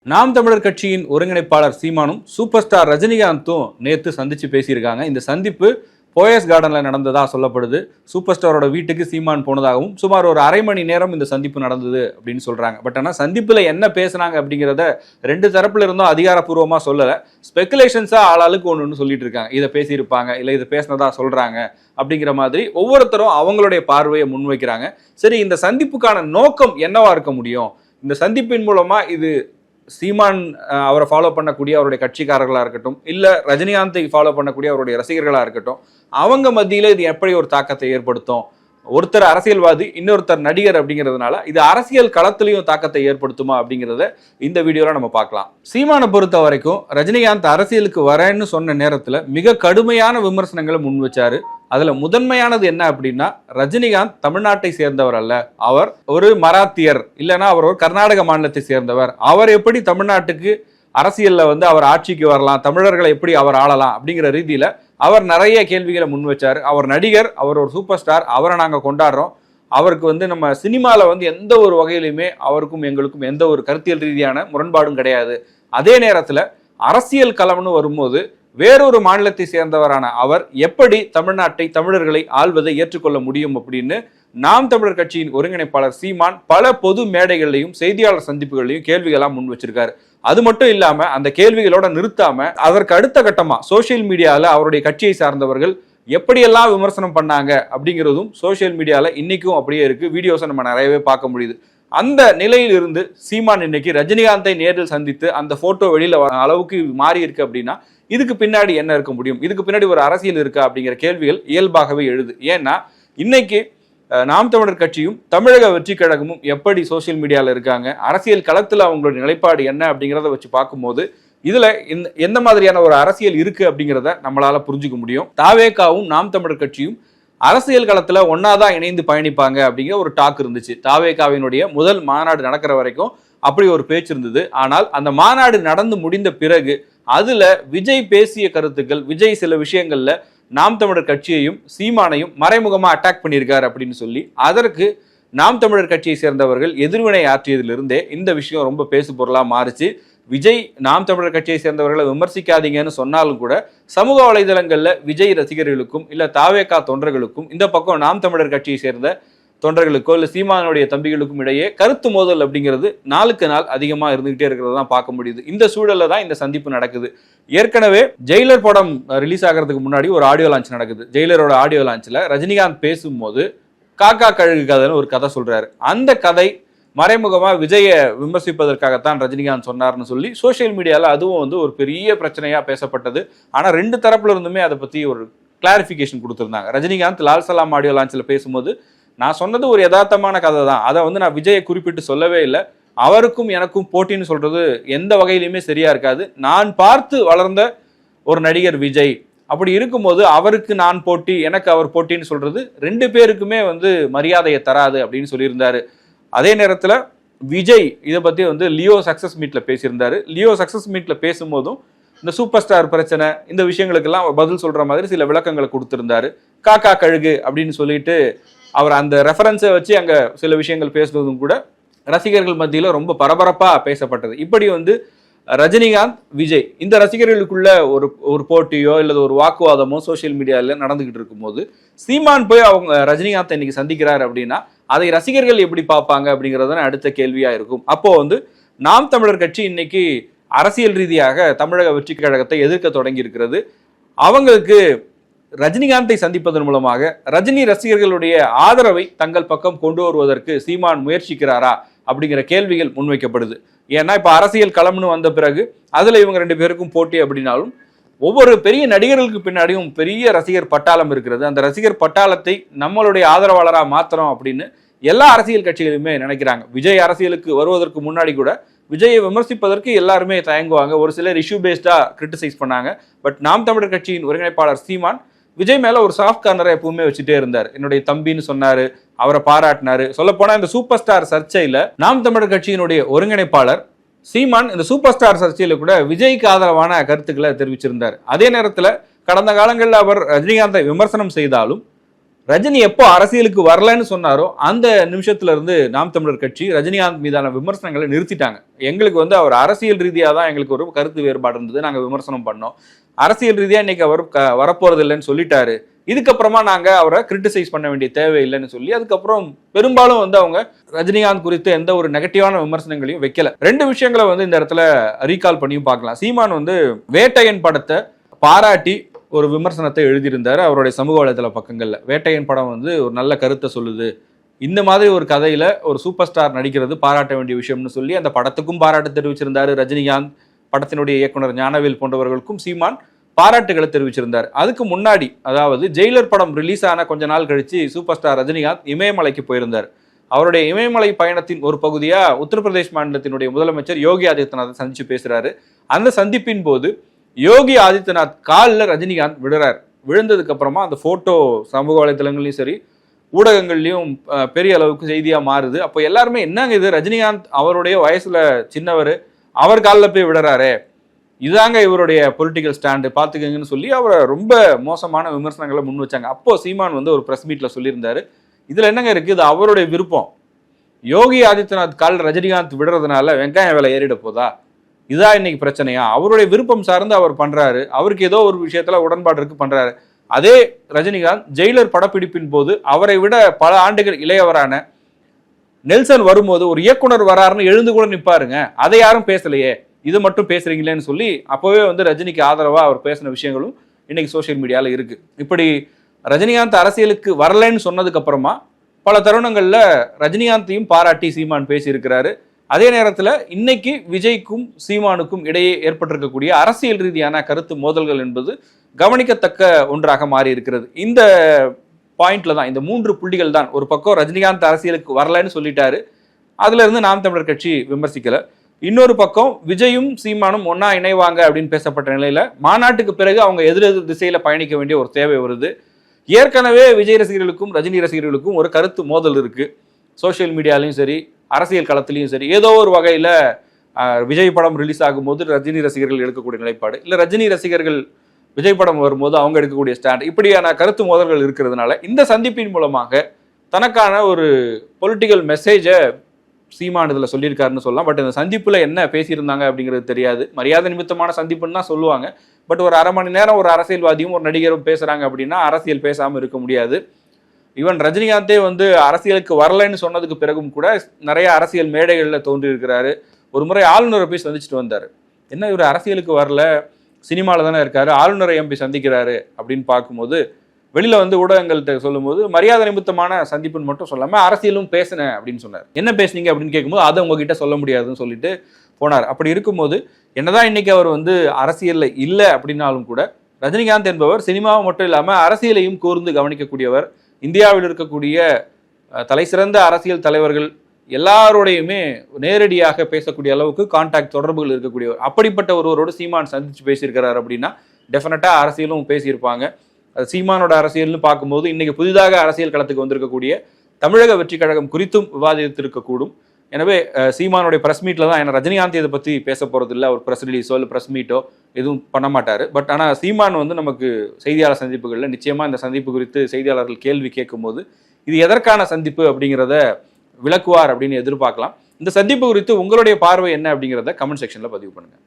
நாம் தமிழர் கட்சியின் ஒருங்கிணைப்பாளர் சீமானும் சூப்பர் ஸ்டார் ரஜினிகாந்தும் நேற்று சந்திச்சு பேசியிருக்காங்க. இந்த சந்திப்பு போயஸ் கார்டன்ல நடந்ததா சொல்லப்படுது. சூப்பர் ஸ்டாரோட வீட்டுக்கு சீமான் போனதாகவும் சுமார் ஒரு அரை மணி நேரம் இந்த சந்திப்பு நடந்தது அப்படின்னு சொல்றாங்க. பட் ஆனால் சந்திப்புல என்ன பேசுனாங்க அப்படிங்கிறத ரெண்டு தரப்புல இருந்தும் அதிகாரப்பூர்வமா சொல்லல. ஸ்பெகுலேஷன்ஸா ஆளாளுக்கு ஒன்று சொல்லிட்டு இருக்காங்க. இதை பேசியிருப்பாங்க, இல்லை இதை பேசினதா சொல்றாங்க அப்படிங்கிற மாதிரி ஒவ்வொருத்தரும் அவங்களுடைய பார்வையை முன்வைக்கிறாங்க. சரி, இந்த சந்திப்புக்கான நோக்கம் என்னவா இருக்க முடியும்? இந்த சந்திப்பின் மூலமா இது சீமான் அவரை ஃபாலோ பண்ணக்கூடிய அவருடைய கட்சிக்காரர்களாக இருக்கட்டும், இல்லை ரஜினிகாந்தை ஃபாலோ பண்ணக்கூடிய அவருடைய ரசிகர்களாக இருக்கட்டும், அவங்க மத்தியில் இது எப்படி ஒரு தாக்கத்தை ஏற்படுத்தும்? ஒருத்தர் அரசியல்வாதி, இன்னொருத்தர் நடிகர் அப்படிங்கிறதுனால இது அரசியல் களத்திலையும் தாக்கத்தை ஏற்படுத்துமா அப்படிங்கிறத இந்த வீடியோவில் நம்ம பார்க்கலாம். சீமானை பொறுத்த வரைக்கும் ரஜினிகாந்த் அரசியலுக்கு வரேன்னு சொன்ன நேரத்தில் மிக கடுமையான விமர்சனங்களை முன் வச்சாரு. அதுல முதன்மையானது என்ன அப்படின்னா, ரஜினிகாந்த் தமிழ்நாட்டை சேர்ந்தவர் அல்ல, அவர் ஒரு மராத்தியர், இல்லைன்னா அவர் ஒரு கர்நாடக மாநிலத்தை சேர்ந்தவர். அவர் எப்படி தமிழ்நாட்டுக்கு அரசியல்ல அவர் ஆட்சிக்கு வரலாம், தமிழர்களை எப்படி அவர் ஆளலாம் அப்படிங்கிற ரீதியில அவர் நிறைய கேள்விகளை முன் வச்சாரு. அவர் நடிகர், அவர் ஒரு சூப்பர் ஸ்டார், அவரை நாங்க கொண்டாடுறோம். அவருக்கு நம்ம சினிமால எந்த ஒரு வகையிலுமே அவருக்கும் எங்களுக்கும் எந்த ஒரு கருத்தியல் ரீதியான முரண்பாடும் கிடையாது. அதே நேரத்துல அரசியல் களம்னு வரும்போது வேறொரு மாநிலத்தை சேர்ந்தவரான அவர் எப்படி தமிழ்நாட்டை, தமிழர்களை ஆள்வதை ஏற்றுக்கொள்ள முடியும் அப்படின்னு நாம் தமிழர் கட்சியின் ஒருங்கிணைப்பாளர் சீமான் பல பொது மேடைகளையும் செய்தியாளர் சந்திப்புகளையும் கேள்விகளாக முன் வச்சிருக்காரு. அது மட்டும் இல்லாம அந்த கேள்விகளோட நிறுத்தாம அதற்கு அடுத்த கட்டமா சோசியல் மீடியால அவருடைய கட்சியை சார்ந்தவர்கள் எப்படியெல்லாம் விமர்சனம் பண்ணாங்க அப்படிங்கிறதும் சோசியல் மீடியால இன்னைக்கும் அப்படியே இருக்கு. வீடியோஸை நம்ம நிறையவே பார்க்க முடியுது. அந்த நிலையில் இருந்து சீமான் இன்னைக்கு ரஜினிகாந்தை நேரில் சந்தித்து அந்த போட்டோ வெளியில அளவுக்கு மாறி இருக்கு அப்படின்னா இதுக்கு பின்னாடி என்ன இருக்க முடியும்? இதுக்கு பின்னாடி ஒரு அரசியல் இருக்கா அப்படிங்கிற கேள்விகள் இயல்பாகவே எழுது. ஏன்னா இன்னைக்கு நாம் தமிழர் கட்சியும் தமிழக வெற்றி கழகமும் எப்படி சோசியல் மீடியாவில் இருக்காங்க, அரசியல் களத்தில் அவங்களுடைய நிலைப்பாடு என்ன அப்படிங்கிறத வச்சு பார்க்கும்போது இதுல எந்த மாதிரியான ஒரு அரசியல் இருக்கு அப்படிங்கிறத நம்மளால புரிஞ்சுக்க முடியும். தாவேகாவும் நாம் தமிழர் கட்சியும் அரசியல் களத்துல ஒன்னாதான் இணைந்து பயணிப்பாங்க அப்படிங்கிற ஒரு டாக் இருந்துச்சு. தாவேகாவினுடைய முதல் மாநாடு நடக்கிற வரைக்கும் அப்படி ஒரு பேச்சு இருந்தது. ஆனால் அந்த மாநாடு நடந்து முடிந்த பிறகு அதுல விஜய் பேசிய கருத்துக்கள், விஜய் சில விஷயங்கள்ல நாம் தமிழர் கட்சியையும் சீமானையும் மறைமுகமா அட்டாக் பண்ணியிருக்காரு அப்படின்னு சொல்லி அதற்கு நாம் தமிழர் கட்சியை சேர்ந்தவர்கள் எதிர்வினை ஆற்றியதிலிருந்தே இந்த விஷயம் ரொம்ப பேசு பொருளா மாறிச்சு. விஜய் நாம் தமிழர் கட்சியை சேர்ந்தவர்களை விமர்சிக்காதீங்கன்னு சொன்னாலும் கூட சமூக வலைதளங்கள்ல விஜய் ரசிகர்களுக்கும் இல்ல தாவேகா தொண்டர்களுக்கும் இந்த பக்கம் நாம் தமிழர் கட்சியை சேர்ந்த தொண்டர்களுக்கோ இல்ல சீமானுடைய தம்பிகளுக்கும் இடையே கருத்து மோதல் அப்படிங்கிறது நாளுக்கு நாள் அதிகமா இருந்துகிட்டே இருக்கிறது தான் பார்க்க முடியுது. இந்த சூழல்ல தான் இந்த சந்திப்பு நடக்குது. ஏற்கனவே ஜெயிலர் படம் ரிலீஸ் ஆகிறதுக்கு முன்னாடி ஒரு ஆடியோ லான்ச் நடக்குது. ஜெயிலரோட ஆடியோ லான்ச்ல ரஜினிகாந்த் பேசும்போது காக்கா கழுகு கதைன்னு ஒரு கதை சொல்றாரு. அந்த கதை மறைமுகமா விஜயை விமர்சிப்பதற்காகத்தான் ரஜினிகாந்த் சொன்னார்னு சொல்லி சோசியல் மீடியால அதுவும் ஒரு பெரிய பிரச்சனையா பேசப்பட்டது. ஆனா ரெண்டு தரப்புல இருந்துமே அதை பத்தி ஒரு கிளாரிபிகேஷன் கொடுத்திருந்தாங்க. ரஜினிகாந்த் லால் சலாம் ஆடியோ லான்ச்ல பேசும்போது நான் சொன்னது ஒரு யதார்த்தமான கதை தான், அதை நான் விஜயை குறிப்பிட்டு சொல்லவே இல்லை, அவருக்கும் எனக்கும் போட்டின்னு சொல்றது எந்த வகையிலுமே சரியா இருக்காது, நான் பார்த்து வளர்ந்த ஒரு நடிகர் விஜய், அப்படி இருக்கும்போது அவருக்கு நான் போட்டி எனக்கு அவர் போட்டின்னு சொல்றது ரெண்டு பேருக்குமே மரியாதையை தராது அப்படின்னு சொல்லியிருந்தாரு. அதே நேரத்துல விஜய் இதை பத்தி லியோ சக்சஸ் மீட்ல பேசியிருந்தாரு. லியோ சக்சஸ் மீட்ல பேசும்போதும் இந்த சூப்பர் ஸ்டார் பிரச்சனை இந்த விஷயங்களுக்கெல்லாம் பதில் சொல்ற மாதிரி சில விளக்கங்களை கொடுத்திருந்தாரு. காக்கா கழுகு அப்படின்னு சொல்லிட்டு அவர் அந்த ரெஃபரன்ஸை வச்சு அங்க சில விஷயங்கள் பேசுவதும் கூட ரசிகர்கள் மத்தியில ரொம்ப பரபரப்பா பேசப்பட்டது. இப்படி ரஜினிகாந்த் விஜய் இந்த ரசிகர்களுக்குள்ள ஒரு போட்டியோ இல்லது ஒரு வாக்குவாதமோ சோசியல் மீடியால நடந்துகிட்டு இருக்கும்போது சீமான் போய் அவங்க ரஜினிகாந்த் இன்னைக்கு சந்திக்கிறார் அப்படின்னா அதை ரசிகர்கள் எப்படி பார்ப்பாங்க அப்படிங்கிறது அடுத்த கேள்வியா இருக்கும். அப்போ நாம் தமிழர் கட்சி இன்னைக்கு அரசியல் ரீதியாக தமிழக வெற்றி கழகத்தை எதிர்க்க தொடங்கி இருக்கிறது. அவங்களுக்கு ரஜினிகாந்தை சந்திப்பதன் மூலமாக ரஜினி ரசிகர்களுடைய ஆதரவை தங்கள் பக்கம் கொண்டு வருவதற்கு சீமான் முயற்சிக்கிறாரா அப்படிங்கிற கேள்விகள் முன்வைக்கப்படுது. ஏன்னா இப்ப அரசியல் களம்னு வந்த பிறகு அதுல இவங்க ரெண்டு பேருக்கும் போட்டி அப்படின்னாலும் ஒவ்வொரு பெரிய நடிகர்களுக்கு பின்னாடியும் பெரிய ரசிகர் பட்டாளம் இருக்கிறது. அந்த ரசிகர் பட்டாளத்தை நம்மளுடைய ஆதரவாளரா மாத்திரம் அப்படின்னு எல்லா அரசியல் கட்சிகளுமே நினைக்கிறாங்க. விஜய் அரசியலுக்கு வருவதற்கு முன்னாடி கூட விஜயை விமர்சிப்பதற்கு எல்லாருமே தயங்குவாங்க. ஒரு சிலர் இஷ்யூ பேஸ்டா கிரிட்டிசைஸ் பண்ணாங்க. பட் நாம் தமிழர் கட்சியின் ஒருங்கிணைப்பாளர் சீமான் விஜய் மேல ஒரு சாஃப்ட் கார்னரை எப்பவுமே வச்சுட்டே இருந்தார். என்னுடைய தம்பின்னு சொன்னாரு, அவரை பாராட்டினாரு. சொல்ல போனா இந்த சூப்பர் ஸ்டார் சர்ச்சையில நாம் தமிழர் கட்சியினுடைய ஒருங்கிணைப்பாளர் சீமான் இந்த சூப்பர் ஸ்டார் சர்ச்சையில கூட விஜய்க்கு ஆதரவான கருத்துக்களை தெரிவிச்சிருந்தார். அதே நேரத்துல கடந்த காலங்களில் அவர் ரஜினிகாந்தை விமர்சனம் செய்தாலும் ரஜினி எப்போ அரசியலுக்கு வரலன்னு சொன்னாரோ அந்த நிமிஷத்துல இருந்து நாம் தமிழர் கட்சி ரஜினிகாந்த் மீதான விமர்சனங்களை நிறுத்திட்டாங்க. எங்களுக்கு வந்து அவர் அரசியல் ரீதியாக தான் எங்களுக்கு ஒரு கருத்து வேறுபாடு இருந்தது, நாங்கள் விமர்சனம் பண்ணோம். அரசியல் ரீதியாக இன்னைக்கு அவர் வரப்போறது இல்லைன்னு சொல்லிட்டாரு, இதுக்கப்புறமா நாங்க அவரை கிரிட்டிசைஸ் பண்ண வேண்டிய தேவை இல்லைன்னு சொல்லி அதுக்கப்புறம் பெரும்பாலும் வந்து அவங்க ரஜினிகாந்த் குறித்து எந்த ஒரு நெகட்டிவான விமர்சனங்களையும் வைக்கல. ரெண்டு விஷயங்களை வந்து இந்த இடத்துல ரீகால் பண்ணியும் பார்க்கலாம். சீமான் வந்து வேட்டையன் படத்தை பாராட்டி ஒரு விமர்சனத்தை எழுதியிருந்தாரு அவருடைய சமூக வலைதள பக்கங்கள்ல. வேட்டையன் படம் வந்து ஒரு நல்ல கருத்தை சொல்லுது, இந்த மாதிரி ஒரு கதையில ஒரு சூப்பர் ஸ்டார் நடிக்கிறது பாராட்ட வேண்டிய விஷயம்னு சொல்லி அந்த படத்துக்கும் பாராட்டு தெரிவிச்சிருந்தாரு ரஜினிகாந்த். படத்தினுடைய இயக்குனர் ஞானவேல் போன்றவர்களுக்கும் சீமான் பாராட்டுகளை தெரிவிச்சிருந்தார். அதுக்கு முன்னாடி, அதாவது ஜெயிலர் படம் ரிலீஸ் ஆன கொஞ்ச நாள் கழிச்சு சூப்பர் ஸ்டார் ரஜினிகாந்த் இமயமலைக்கு போயிருந்தார். அவருடைய இமயமலை பயணத்தின் ஒரு பகுதியா உத்தரப்பிரதேஷ் மாநிலத்தினுடைய முதலமைச்சர் யோகி ஆதித்யநாத் சந்திச்சு பேசுறாரு. அந்த சந்திப்பின் போது யோகி ஆதித்யநாத் காலில் ரஜினிகாந்த் விழுறார். விழுந்ததுக்கு அப்புறமா அந்த போட்டோ சமூக வலைதளங்கள்லையும் சரி ஊடகங்கள்லையும் பெரிய அளவுக்கு செய்தியா மாறுது. அப்போ எல்லாருமே என்னங்க இது, ரஜினிகாந்த் அவருடைய வயசுல சின்னவர், அவர் காலில் போய் விடுறாரு, இதாங்க இவருடைய பொலிட்டிக்கல் ஸ்டாண்டு பார்த்துக்கங்கன்னு சொல்லி அவரை ரொம்ப மோசமான விமர்சனங்களை முன் வச்சாங்க. அப்போ சீமான் வந்து ஒரு ப்ரெஸ் மீட்ல சொல்லியிருந்தாரு, இதுல என்னங்க இருக்கு, இது அவருடைய விருப்பம். யோகி ஆதித்யநாத் கால் ரஜினிகாந்த் விடுறதுனால வெங்காயம் விலை ஏறிட போதா, இதான் இன்னைக்கு பிரச்சனையா? அவருடைய விருப்பம் சார்ந்து அவர் பண்றாரு, அவருக்கு ஏதோ ஒரு விஷயத்துல உடன்பாடு இருக்கு பண்றாரு. அதே ரஜினிகாந்த் ஜெயிலர் படப்பிடிப்பின் போது அவரை விட பல ஆண்டுகள் இளையவரான நெல்சன் வரும்போது ஒரு இயக்குனர் வராருன்னு எழுந்து கூட நிப்பாருங்க, அதை யாரும் பேசலையே, இது மட்டும் பேசுறீங்களேன்னு சொல்லி அப்பவே வந்து ரஜினிக்கு ஆதரவா அவர் பேசின விஷயங்களும் இன்னைக்கு சோசியல் மீடியால இருக்கு. இப்படி ரஜினிகாந்த் அரசியலுக்கு வரலன்னு சொன்னதுக்கு அப்புறமா பல தருணங்கள்ல ரஜினிகாந்தையும் பாராட்டி சீமான் பேசி இருக்கிறாரு. அதே நேரத்துல இன்னைக்கு விஜய்க்கும் சீமானுக்கும் இடையே ஏற்பட்டிருக்கக்கூடிய அரசியல் ரீதியான கருத்து மோதல்கள் என்பது கவனிக்கத்தக்க ஒன்றாக மாறி இருக்கிறது. இந்த பாயிண்ட்ல தான், இந்த மூன்று புள்ளிகள் தான். ஒரு பக்கம் ரஜினிகாந்த் அரசியலுக்கு வரலன்னு சொல்லிட்டாரு, அதுல இருந்து நாம் தமிழர் கட்சி விமர்சிக்கல. இன்னொரு பக்கம் விஜயும் சீமானும் ஒன்னா இணைவாங்க அப்படின்னு பேசப்பட்ட நிலையில மாநாட்டுக்கு பிறகு அவங்க எதிரெதிர் திசையில பயணிக்க வேண்டிய ஒரு தேவை வருது. ஏற்கனவே விஜய் ரசிகர்களுக்கும் ரஜினி ரசிகர்களுக்கும் ஒரு கருத்து மோதல் இருக்கு. சோசியல் மீடியாலையும் சரி அரசியல் களத்திலையும் சரி ஏதோ ஒரு வகையில விஜய் படம் ரிலீஸ் ஆகும்போது ரஜினி ரசிகர்கள் எடுக்கக்கூடிய நிலைப்பாடு, இல்ல ரஜினி ரசிகர்கள் விஜய் படம் வரும்போது அவங்க எடுக்கக்கூடிய ஸ்டாண்ட், இப்படியான கருத்து மோதல்கள் இருக்கிறதுனால இந்த சந்திப்பின் மூலமாக தனக்கான ஒரு பொலிட்டிக்கல் மெசேஜை சீமான் இதுல சொல்லியிருக்காருன்னு சொல்லலாம். பட் இந்த சந்திப்புல என்ன பேசியிருந்தாங்க அப்படிங்கிறது தெரியாது. மரியாதை நிமித்தமான சந்திப்புன்னு தான் சொல்லுவாங்க. பட் ஒரு அரை மணி நேரம் ஒரு அரசியல்வாதியும் ஒரு நடிகரும் பேசுறாங்க அப்படின்னா அரசியல் பேசாம இருக்க முடியாது. ஈவன் ரஜினிகாந்தே வந்து அரசியலுக்கு வரலைன்னு சொன்னதுக்கு பிறகும் கூட நிறைய அரசியல் மேடைகளில் தோன்றி இருக்கிறாரு. ஒரு முறை ஆளுநரை போய் சந்திச்சுட்டு வந்தாரு. என்ன இவர் அரசியலுக்கு வரல, சினிமாவில் தானே இருக்காரு, ஆளுநரை எம்பி சந்திக்கிறாரு அப்படின்னு பார்க்கும்போது வெளியில வந்து ஊடகங்கள்கிட்ட சொல்லும்போது மரியாதை நிமித்தமான சந்திப்புன்னு மட்டும் சொல்லாம அரசியலும் பேசினேன் அப்படின்னு சொன்னார். என்ன பேசுனீங்க அப்படின்னு கேட்கும்போது அதை உங்ககிட்ட சொல்ல முடியாதுன்னு சொல்லிட்டு போனார். அப்படி இருக்கும்போது என்னதான் இன்னைக்கு அவர் வந்து அரசியல்ல இல்லை அப்படின்னாலும் கூட ரஜினிகாந்த் என்பவர் சினிமாவை மட்டும் இல்லாம அரசியலையும் கூர்ந்து கவனிக்கக்கூடியவர். இந்தியாவில் இருக்கக்கூடிய தலை சிறந்த அரசியல் தலைவர்கள் எல்லாரோடையுமே நேரடியாக பேசக்கூடிய அளவுக்கு கான்டாக்ட் தொடர்புகள் இருக்கக்கூடியவர். அப்படிப்பட்ட ஒருவரோடு சீமான் சந்திச்சு பேசியிருக்கிறார் அப்படின்னா டெஃபினட்டா அரசியலும் பேசியிருப்பாங்க. சீமானோட அரசியல்னு பார்க்கும்போது இன்னைக்கு புதிதாக அரசியல் களத்துக்கு வந்திருக்கக்கூடிய தமிழக வெற்றி கழகம் குறித்தும் விவாதித்திருக்கக்கூடும். எனவே சீமானுடைய பிரஸ் மீட்ல தான், ஏன்னா ரஜினிகாந்த் இதை பத்தி பேச போறது இல்லை, ஒரு பிரஸ் ரிலீஸோ இல்லை பிரஸ் மீட்டோ எதுவும் பண்ண மாட்டாரு. பட் ஆனால் சீமான் வந்து நமக்கு செய்தியாளர் சந்திப்புகளில் நிச்சயமா இந்த சந்திப்பு குறித்து செய்தியாளர்கள் கேள்வி கேட்கும்போது இது எதற்கான சந்திப்பு அப்படிங்கிறத விளக்குவார் அப்படின்னு எதிர்பார்க்கலாம். இந்த சந்திப்பு குறித்து உங்களுடைய பார்வை என்ன அப்படிங்கிறத கமெண்ட் செக்ஷன்ல பதிவு பண்ணுங்க.